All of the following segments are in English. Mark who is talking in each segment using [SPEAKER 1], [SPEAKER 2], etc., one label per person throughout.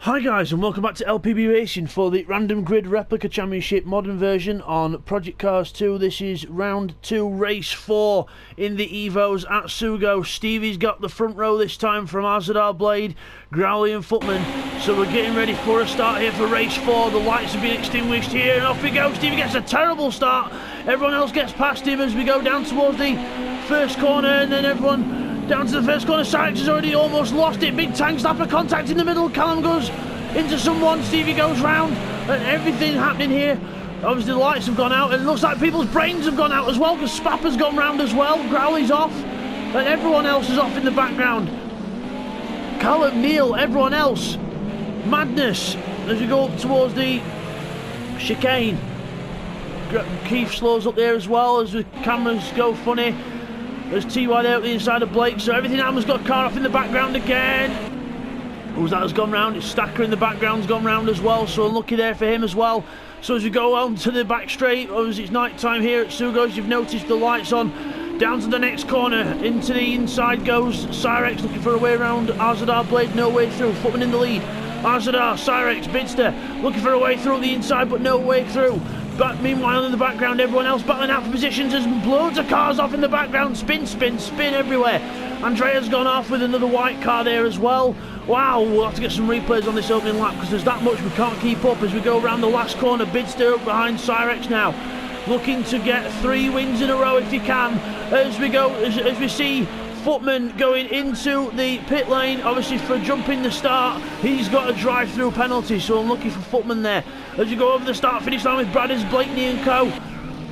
[SPEAKER 1] Hi guys, and welcome back to LPB Racing for the Random Grid Replica Championship Modern version on Project Cars 2. This is round 2, race 4 in the Evos at SUGO. Stevie's got the front row this time from Azadar Blade, Growley and Footman. So we're getting ready for a start here for race 4. The lights have been extinguished here and off we go. Stevie gets a terrible start. Everyone else gets past him as we go down towards the first corner, and then everyone down to the first corner. Cyrix has already almost lost it. Big tank slapper contact in the middle. Callum goes into someone. Stevie goes round, and everything happening here. Obviously the lights have gone out, and it looks like people's brains have gone out as well, because Spapper's gone round as well. Growley's off, and everyone else is off in the background. Callum, Neil, everyone else. Madness as we go up towards the chicane. Keith slows up there as well as the cameras go funny. There's TY there at the inside of Blake, so everything happens. Got a car off in the background again. Who's that has gone round? It's Stacker in the background's gone round as well, so unlucky there for him as well. So as we go on to the back straight, obviously it's night time here at SUGO, as you've noticed the lights on. Down to the next corner, into the inside goes Cyrix, looking for a way around Azadar Blade, no way through. Footman in the lead. Azadar, Cyrix, Bidzster looking for a way through the inside, but no way through. But meanwhile in the background, everyone else battling out for positions. There's loads of cars off in the background. Spin, spin, spin everywhere. Andrea's gone off with another white car there as well. Wow, we'll have to get some replays on this opening lap, because there's that much we can't keep up as we go around the last corner. Bidzster up behind Cyrix now, looking to get 3 wins in a row if he can. As we go, as we see Footman going into the pit lane, obviously for jumping the start. He's got a drive-through penalty, so unlucky for Footman there. As you go over the start-finish line with Bradders, Blakeney and co.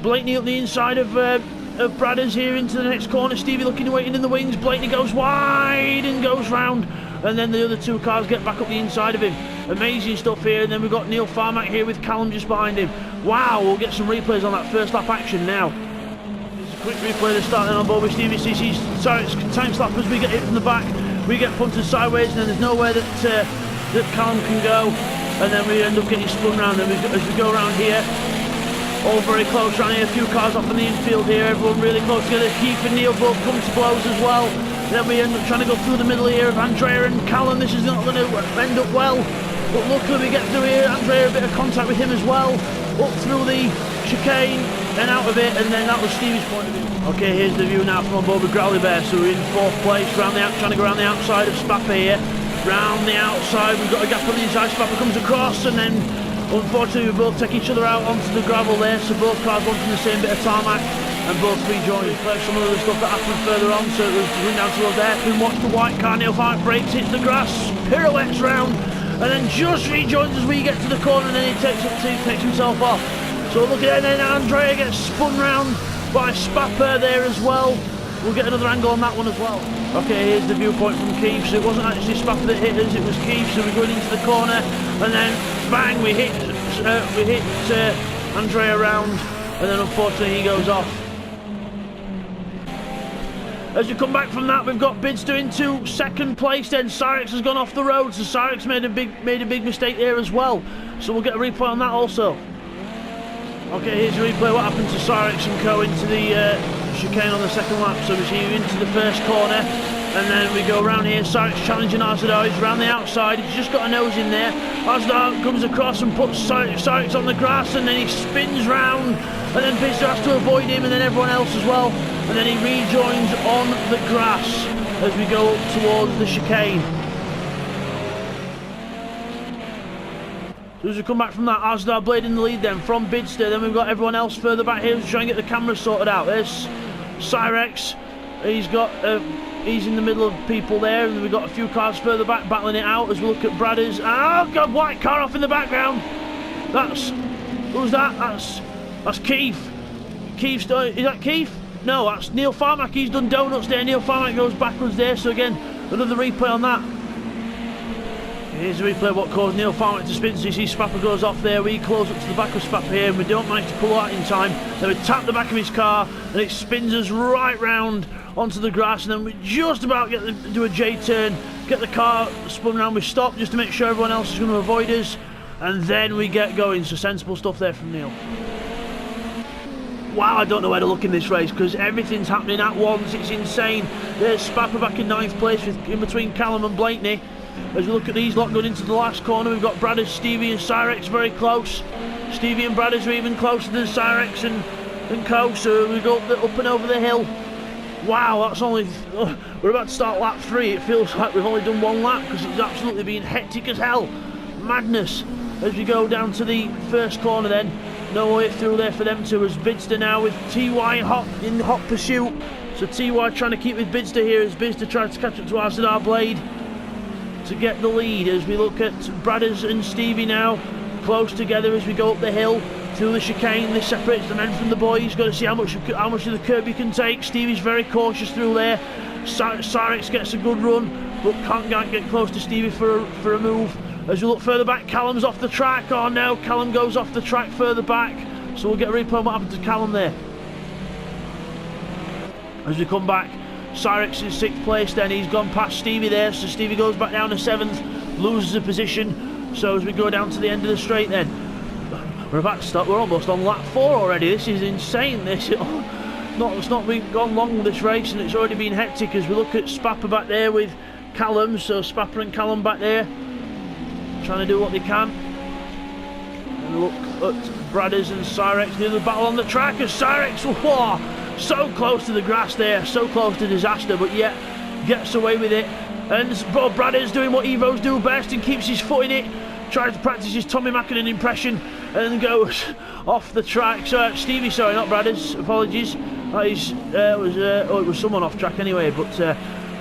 [SPEAKER 1] Blakeney up the inside of Bradders here into the next corner. Stevie looking, waiting in the wings. Blakeney goes wide and goes round, and then the other 2 cars get back up the inside of him. Amazing stuff here. And then we've got Neil Farmack here with Callum just behind him. Wow, we'll get some replays on that first lap action now. Quick replay of the start then on board with Stevie. Sorry, it's time slap as we get hit from the back. We get punted sideways, and then there's nowhere that Callum can go, and then we end up getting spun round. And as we go around here, all very close around here. A few cars off in the infield here. Everyone really close together. Keith and Neil both come to blows as well. Then we end up trying to go through the middle here of Andrea and Callum. This is not going to end up well, but luckily we get through here. Andrea, a bit of contact with him as well, up through the chicane and out of it, and then that was Stevie's point of view. Okay, here's the view now from on board with Growley Bear. So we're in 4th place, trying to go around the outside of Spapper here. Round the outside, we've got a gap on the inside. Spapper comes across, and then unfortunately we both take each other out onto the gravel there, so both cars wanting the same bit of tarmac and both rejoin. Some of the stuff that happened further on, so it was running down towards there. We watch the white car, Neil Farmack brakes, hits the grass, pirouettes round, and then just rejoins as we get to the corner, and then he takes himself off. So look at it, and then Andrea gets spun round by Spapper there as well. We'll get another angle on that one as well. Okay, here's the viewpoint from Keith. So it wasn't actually Spapper that hit us, it was Keith. So we're going into the corner, and then bang, we hit Andrea round, and then unfortunately he goes off. As we come back from that, we've got Bidzster into 2nd place. Then Cyrix has gone off the road, so Cyrix made a big mistake there as well. So we'll get a replay on that also. Okay, here's a replay what happened to Cyrix and co into the chicane on the 2nd lap. So we see him into the first corner, and then we go around here. Cyrix challenging Azadar. He's around the outside. He's just got a nose in there. Azadar comes across and puts Cyrix on the grass, and then he spins round, and then Bidzster has to avoid him, and then everyone else as well. And then he rejoins on the grass as we go up towards the chicane. So as we come back from that, Azadar Blade in the lead then from Bidzster. Then we've got everyone else further back here to try and get the cameras sorted out. There's Cyrix. He's in the middle of people there, and we've got a few cars further back battling it out as we look at Bradders. Oh God, white car off in the background. Who's that? That's Keith. Is that Keith? No, that's Neil Farmack. He's done donuts there. Neil Farmack goes backwards there. So again, another replay on that. Here's a replay of what caused Neil Farmack to spin. So you see Spapper goes off there. We close up to the back of Spapper here, and we don't manage to pull out in time. Then we tap the back of his car, and it spins us right round onto the grass, and then we just about do a J-turn, get the car spun round. We stop just to make sure everyone else is going to avoid us, and then we get going. So sensible stuff there from Neil. Wow, I don't know where to look in this race because everything's happening at once. It's insane. There's Spapper back in 9th place in between Callum and Blakeney. As we look at these lot going into the last corner, we've got Bradders, Stevie and Cyrex very close. Stevie and Bradders are even closer than Cyrex and Co. So we go up and over the hill. Wow, that's only... we're about to start lap 3. It feels like we've only done 1 lap because it's absolutely been hectic as hell. Madness. As we go down to the first corner then. No way through there for them two, as Bidzster now with TY in hot pursuit. So TY trying to keep with Bidzster here as Bidzster tries to catch up to Azadar Blade to get the lead. As we look at Bradders and Stevie now close together as we go up the hill through the chicane. This separates the men from the boys. Got to see how much of the curb you can take. Stevie's very cautious through there. Cyrex gets a good run, but can't get close to Stevie for a move. As we look further back, Callum's off the track. Oh no, Callum goes off the track further back. So we'll get a replay on what happened to Callum there. As we come back, Cyrex in 6th place then. He's gone past Stevie there, so Stevie goes back down to 7th, loses a position. So as we go down to the end of the straight then, we're about to stop. We're almost on lap 4 already. This is insane, this. It's not been gone long this race, and it's already been hectic. As we look at Spapper back there with Callum, so Spapper and Callum back there, trying to do what they can. And look at Bradders and Cyrex near the battle on the track, as Cyrex, whoa, so close to the grass there, so close to disaster, but yet gets away with it. And Bradders doing what Evos do best and keeps his foot in it, tries to practice his Tommy Mackinnon impression and goes off the track. So Stevie, sorry, not Bradders, apologies. It was someone off track anyway, but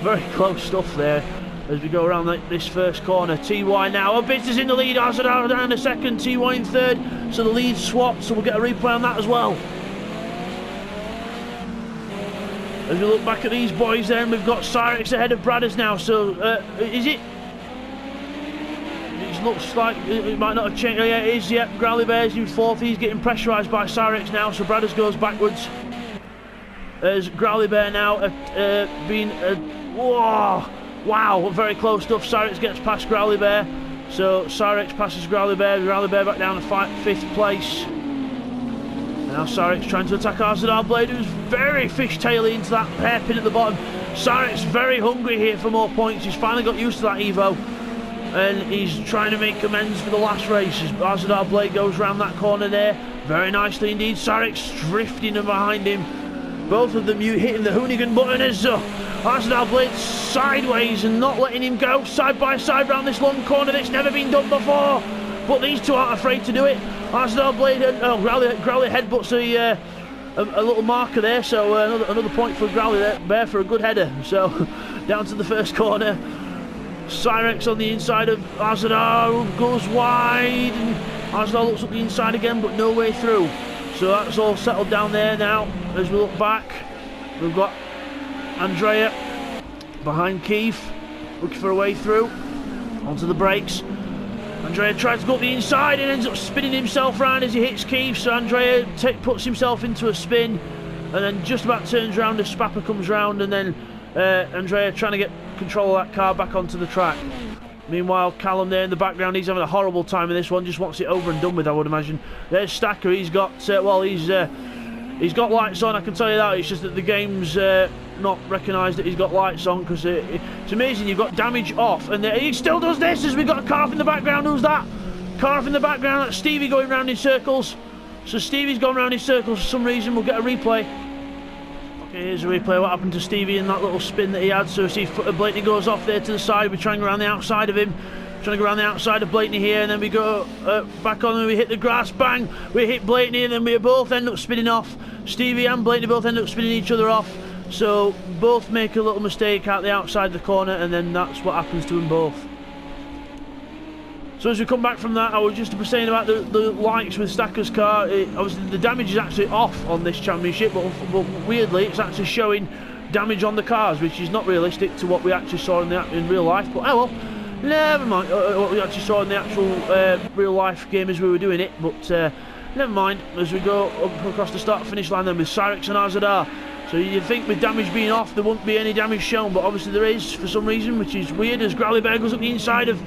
[SPEAKER 1] very close stuff there. As we go around this first corner, TY now. Oh, Bidzster's in the lead. Azadar down in 2nd, TY in 3rd. So the lead swapped. So we'll get a replay on that as well. As we look back at these boys, then we've got Cyrex ahead of Bradders now. So is it? It looks like it might not have changed. Oh, yeah, it is. Yep, Growly Bear's in 4th. He's getting pressurised by Cyrex now. So Bradders goes backwards. As Growly Bear now being whoa. Wow, very close stuff. Cyrex gets past Growly Bear. So Cyrex passes Growly Bear. Growly Bear back down to 5th place. Now Cyrex trying to attack Azadar Blade, who's very fishtaily into that hairpin at the bottom. Cyrex very hungry here for more points. He's finally got used to that Evo. And he's trying to make amends for the last race as Azadar Blade goes round that corner there. Very nicely indeed. Cyrex drifting behind him. Both of them hitting the Hoonigan button as Azadar Blade sideways and not letting him go side by side round this long corner that's never been done before. But these two aren't afraid to do it. Azadar Blade and Growly headbutts a little marker there, so another point for Growly Bear for a good header. So down to the first corner. Cyrex on the inside of Azadar goes wide, and Azadar looks up the inside again, but no way through. So that's all settled down there now. As we look back, we've got Andrea behind Keith, looking for a way through. Onto the brakes. Andrea tries to go up the inside and ends up spinning himself round as he hits Keith. So Andrea puts himself into a spin and then just about turns around as Spapper comes round, and then Andrea trying to get control of that car back onto the track. Meanwhile, Callum there in the background, he's having a horrible time in this one, just wants it over and done with, I would imagine. There's Stacker, he's got, he's got lights on, I can tell you that. It's just that the game's not recognised that he's got lights on, because it's amazing, you've got damage off, and he still does this as we've got a car off in the background. Who's that? Car off in the background, that's Stevie going round in circles. So Stevie's gone round in circles for some reason. We'll get a replay. Here's a replay of what happened to Stevie in that little spin that he had. So see Blakeney goes off there to the side. We're trying to go around the outside of him. Trying to go around the outside of Blakeney here, and then we go back on and we hit the grass, bang! We hit Blakeney, and then we both end up spinning off. Stevie and Blakeney both end up spinning each other off. So both make a little mistake out the outside of the corner, and then that's what happens to them both. So as we come back from that, I was just saying about the lights with Stacker's car. Obviously the damage is actually off on this championship, but weirdly it's actually showing damage on the cars, which is not realistic to what we actually saw in real life. But oh well, never mind what we actually saw in the actual real life game as we were doing it. But never mind, as we go up across the start finish line then with Cyrex and Azadar. So you'd think with damage being off there wouldn't be any damage shown, but obviously there is for some reason, which is weird, as Growly Bear goes up the inside of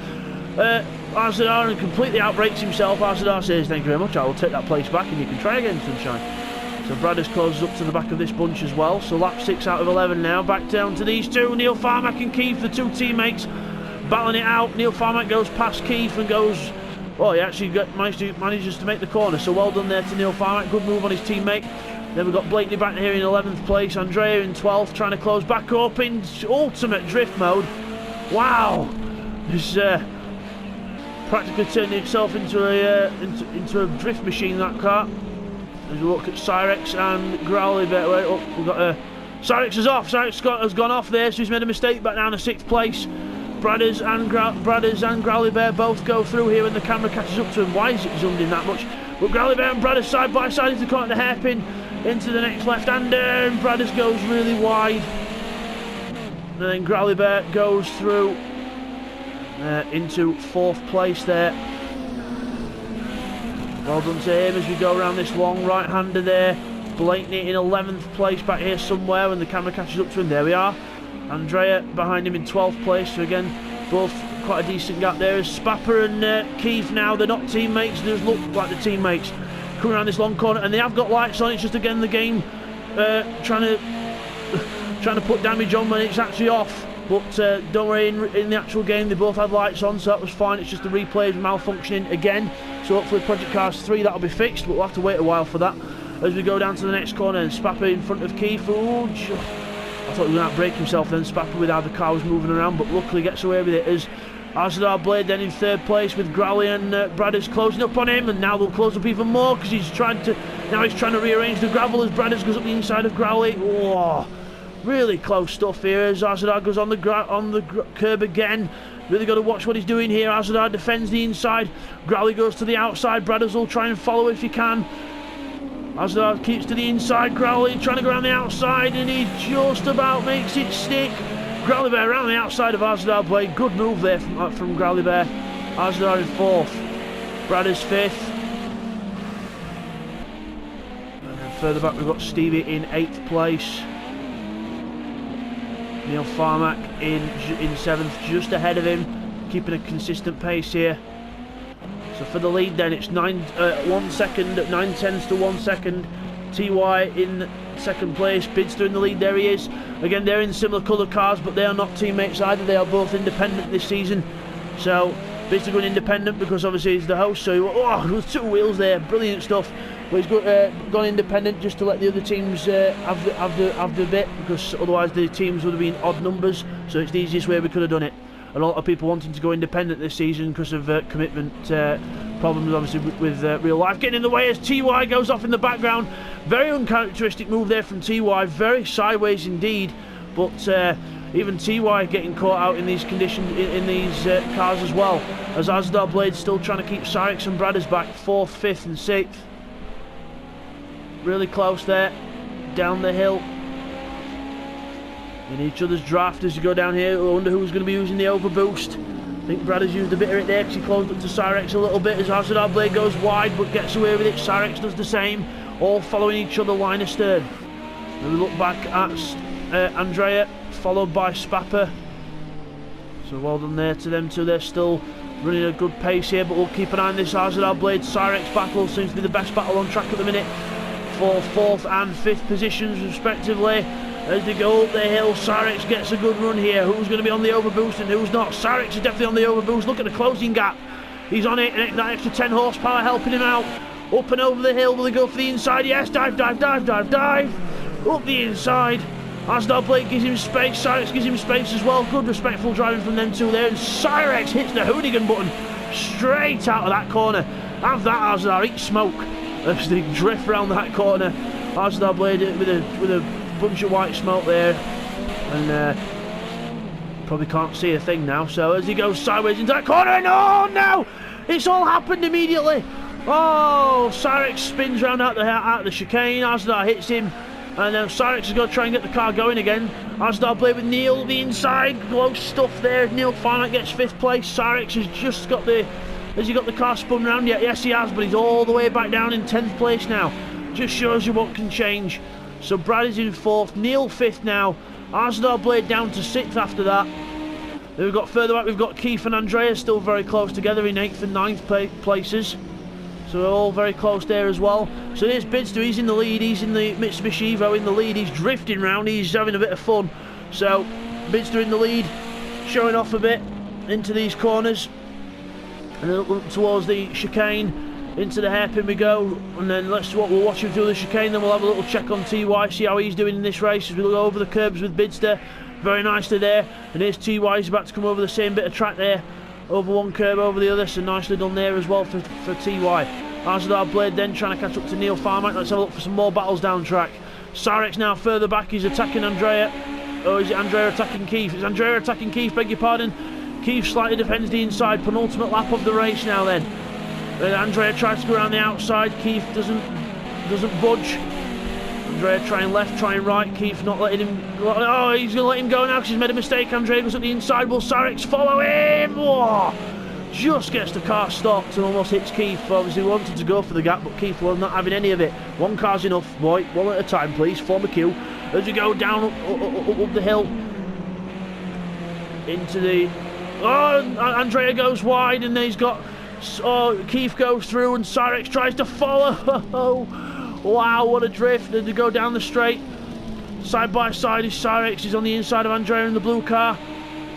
[SPEAKER 1] Azadar and completely outbrakes himself. Azadar says, "Thank you very much, I will take that place back and you can try again, sunshine." So Bradders closes up to the back of this bunch as well. So lap 6 out of 11 now, back down to these two, Neil Farmack and Keith, the two teammates. battling it out. Neil Farmack goes past Keith and goes... Oh, he actually manages to make the corner, so well done there to Neil Farmack. Good move on his teammate. Then we've got Blakeney back here in 11th place. Andrea in 12th, trying to close back up in ultimate drift mode. Wow! He's practically turned himself into a drift machine, that car. As we look at Cyrex and Growly. Oh, we've got Cyrex is off. Cyrex has gone off there, so he's made a mistake. Back down to 6th place. Bradders and Growly Bear both go through here, and the camera catches up to him. Why is it zoomed in that much? But Growly Bear and Bradders side by side into the hairpin, into the next left-hander, and Bradders goes really wide. And then Growly Bear goes through into 4th place there. Well done to him as we go around this long right-hander there. Blakeney in 11th place back here somewhere when the camera catches up to him. There we are. Andrea behind him in 12th place. So again, both quite a decent gap there. As Spapper and Keith now, they're not teammates. They just look like the teammates. Coming around this long corner, and they have got lights on. It's just again the game trying to put damage on when it's actually off. But don't worry, in the actual game they both had lights on, so that was fine. It's just the replay is malfunctioning again. So hopefully Project Cars 3 that'll be fixed, but we'll have to wait a while for that. As we go down to the next corner, and Spapper in front of Keith. Oh, I thought he was going to break himself then, Spapper, with how the car was moving around, but luckily gets away with it. As Arzadar Blade then in 3rd place with Growly and Bradders closing up on him, and now they'll close up even more because he's trying to rearrange the gravel as Bradders goes up the inside of Growly. Oh, really close stuff here as Arzadar goes on the curb again. Really got to watch what he's doing here. Arzadar defends the inside, Growly goes to the outside, Bradders will try and follow if he can. Arzadar keeps to the inside, Growly trying to go around the outside, and he just about makes it stick. Growly Bear around the outside of Arzadar Blade. Good move there from Growly Bear. Arzadar in 4th. Bradders 5th. And then further back we've got Stevie in 8th place. Neil Farmack in 7th, just ahead of him. Keeping a consistent pace here. So for the lead then it's 1 second, 9/10 to 1 second. TY in 2nd place, Bidzster in the lead, there he is. Again, they're in similar colour cars, but they are not teammates either. They are both independent this season. So Bidzster going independent because obviously he's the host. So there's 2 wheels there, brilliant stuff. But he's gone independent just to let the other teams have the bit, because otherwise the teams would have been odd numbers. So it's the easiest way we could have done it. A lot of people wanting to go independent this season because of commitment problems, obviously, with real life getting in the way as TY goes off in the background. Very uncharacteristic move there from TY, very sideways indeed. But even TY getting caught out in these conditions, in these cars as well. As Arzadar Blade still trying to keep Cyrex and Bradders back, 4th, 5th and 6th. Really close there, down the hill. In each other's draft as you go down here. I wonder who's going to be using the overboost. I think Bradders used a bit of it there because he closed up to Cyrex a little bit as Arzadar Blade goes wide but gets away with it. Cyrex does the same, all following each other line astern. And we look back at Andrea, followed by Spapper. So well done there to them two. They're still running a good pace here, but we'll keep an eye on this Arzadar Blade Cyrex battle. Seems to be the best battle on track at the minute for 4th and 5th positions respectively. As they go up the hill, Cyrex gets a good run here. Who's going to be on the overboost and who's not? Cyrex is definitely on the overboost. Look at the closing gap. He's on it, and that extra 10 horsepower helping him out. Up and over the hill. Will he go for the inside? Yes, dive, dive, dive, dive, dive. Up the inside. Arzadar Blade gives him space. Cyrex gives him space as well. Good respectful driving from them two there. And Cyrex hits the hoonigan button straight out of that corner. Have that, Arzadar. Eat smoke. As they drift around that corner. Arzadar Blade with a bunch of white smoke there, and probably can't see a thing now. So as he goes sideways into that corner, and oh no, it's all happened immediately. Oh, Cyrex spins round out the chicane. Arzadar hits him, and then Cyrex is going to try and get the car going again. Arzadar Blade with Neil the inside, close stuff there. Neil finally gets 5th place. Cyrex has just got the car spun round yet? Yes, he has, but he's all the way back down in 10th place now. Just shows you what can change. So Brad is in 4th, Neil 5th now, Arzadar Blade down to 6th after that. Then we've got further back, we've got Keith and Andrea still very close together in 8th and 9th places. So they're all very close there as well. So there's Bidzster, he's in the lead, he's in the Mitsubishi Evo in the lead, he's drifting round, he's having a bit of fun. So Bidzster in the lead, showing off a bit. into these corners, and then up towards the chicane. Into the hairpin we go, and then we'll watch him through the chicane, then we'll have a little check on TY, see how he's doing in this race as we go over the curbs with Bidzster. Very nicely there, and here's TY, he's about to come over the same bit of track there, over one curb, over the other, so nicely done there as well for TY. Arzadar Blade then trying to catch up to Neil Farmack. Let's have a look for some more battles down track. SHAREx now further back, he's attacking Andrea. Oh, is it Andrea attacking Keith? It's Andrea attacking Keith, beg your pardon. Keith slightly defends the inside, penultimate lap of the race now then. Andrea tries to go around the outside, Keith doesn't budge. Andrea trying left, trying right, Keith not letting him. Oh, he's going to let him go now because he's made a mistake. Andrea goes up the inside, will SHAREx follow him? Oh, just gets the car stopped and almost hits Keith. Obviously wanted to go for the gap, but Keith was not having any of it. One car's enough, boy, one at a time please, form a queue. As we go down up the hill into the... Oh, Andrea goes wide and then he's got... Oh, Keith goes through and SHAREx tries to follow. Oh, wow, what a drift. Then they go down the straight. Side by side is SHAREx. He's on the inside of Andrea in the blue car.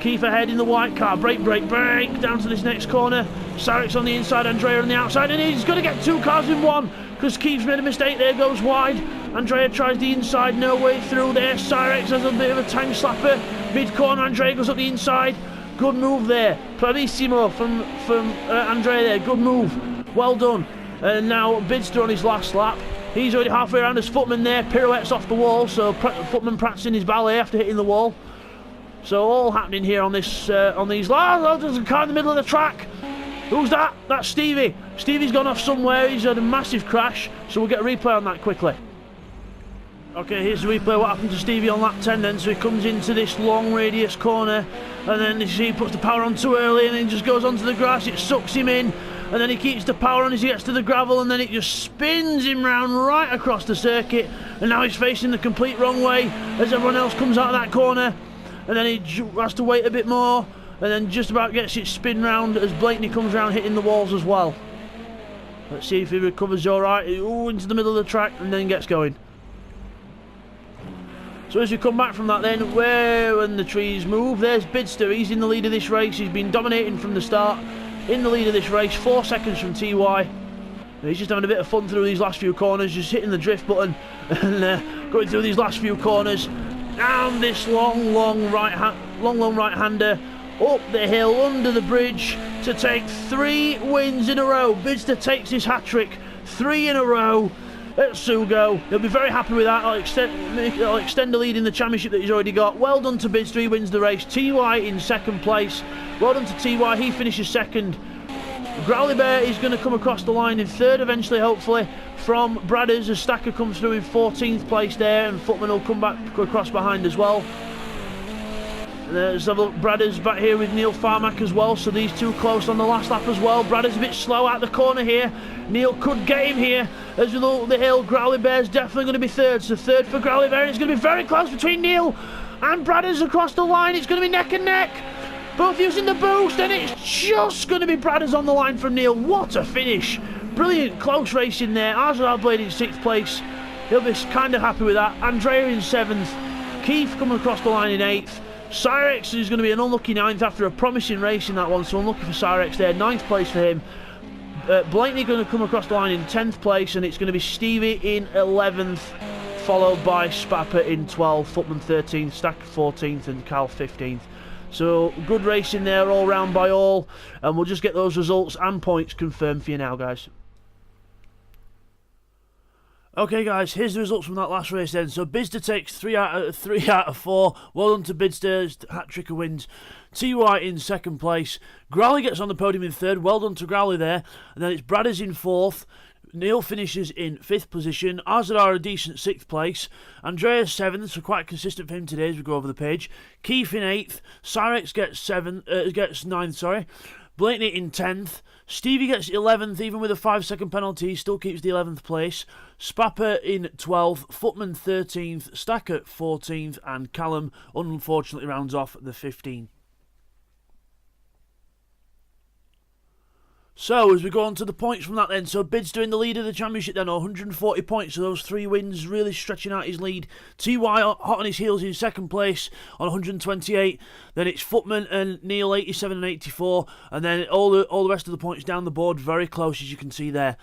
[SPEAKER 1] Keith ahead in the white car. Brake, brake, brake. Down to this next corner. SHAREx on the inside, Andrea on the outside. And he's going to get two cars in one because Keith's made a mistake there, goes wide. Andrea tries the inside, no way through there. SHAREx has a bit of a time slapper. Mid-corner, Andrea goes up the inside. Good move there, bravissimo from Andrea there, good move, well done. And now Bidzster on his last lap, he's already halfway around as Footman there, pirouettes off the wall, so Footman practicing his ballet after hitting the wall. So all happening here on this, on these, oh, there's a car in the middle of the track. Who's that? That's Stevie. Stevie's gone off somewhere, he's had a massive crash, so we'll get a replay on that quickly. Okay, here's the replay what happened to Stevie on lap 10 then. So he comes into this long radius corner and then you see he puts the power on too early and then just goes onto the grass, it sucks him in and then he keeps the power on as he gets to the gravel and then it just spins him round right across the circuit and now he's facing the complete wrong way as everyone else comes out of that corner and then he has to wait a bit more and then just about gets it spin round as Blakeney comes round hitting the walls as well. Let's see if he recovers alright. Ooh, into the middle of the track and then gets going. So as we come back from that then, when the trees move, there's Bidzster, he's in the lead of this race, he's been dominating from the start, in the lead of this race, 4 seconds from TY. And he's just having a bit of fun through these last few corners, just hitting the drift button, and going through these last few corners, down this long right-hander, up the hill, under the bridge, to take 3 wins in a row. Bidzster takes his hat-trick, 3 in a row. At SUGO, he'll be very happy with that. I'll extend the lead in the championship that he's already got. Well done to Bidzster, he wins the race. TY in second place. Well done to TY, he finishes second. Growly Bear is going to come across the line in third eventually, hopefully, from Bradders as Stacker comes through in 14th place there, and Footman will come back across behind as well. Let's have a look, Bradders back here with Neil Farmack as well, so these two close on the last lap as well. Bradders a bit slow out the corner here. Neil could get him here as we look up the hill. Growly Bear's definitely going to be third, so third for Growly Bear. It's going to be very close between Neil and Bradders across the line. It's going to be neck and neck, both using the boost, and it's just going to be Bradders on the line from Neil. What a finish, brilliant close racing there. Arzadar Blade in 6th place, he'll be kind of happy with that. Andrea in 7th, Keith coming across the line in 8th. SHAREx is going to be an unlucky 9th after a promising race in that one, so unlucky for SHAREx there, 9th place for him. Blakeney going to come across the line in 10th place, and it's going to be Stevie in 11th, followed by Spapper in 12th, Footman 13th, Stacker 14th and Cal 15th. So good racing there all round by all, and we'll just get those results and points confirmed for you now, guys. Okay guys, here's the results from that last race then. So Bidzster takes 3 out of 4. Well done to Bidzster's hat-trick of wins. TY in 2nd place. Growly gets on the podium in 3rd. Well done to Growly there. And then it's Bradders in 4th. Neil finishes in 5th position. Arzadar a decent 6th place. Andrea's 7th, so quite consistent for him today as we go over the page. Keith in 8th. SHAREx gets 9th, sorry. Blakeney in 10th. Stevie gets 11th, even with a 5-second penalty, he still keeps the 11th place. Spapper in 12th, Footman 13th, Stacker 14th, and Callum unfortunately rounds off the 15th. So, as we go on to the points from that then, so Bidzster in the lead of the championship then, 140 points, so those 3 wins really stretching out his lead. TY hot on his heels in second place on 128, then it's Footman and Neil 87 and 84, and then all the rest of the points down the board very close, as you can see there.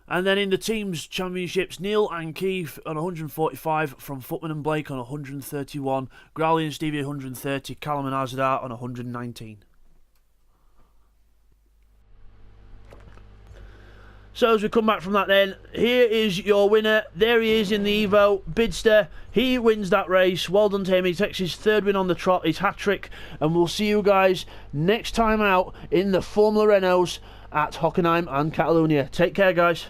[SPEAKER 1] And then in the teams championships, Neil and Keith on 145 from Footman and Blake on 131, Growley and Stevie 130, Callum and Azadar on 119. So as we come back from that then, here is your winner. There he is in the Evo, Bidzster. He wins that race. Well done to him. He takes his 3rd win on the trot, his hat-trick. And we'll see you guys next time out in the Formula Renaults at Hockenheim and Catalonia. Take care, guys.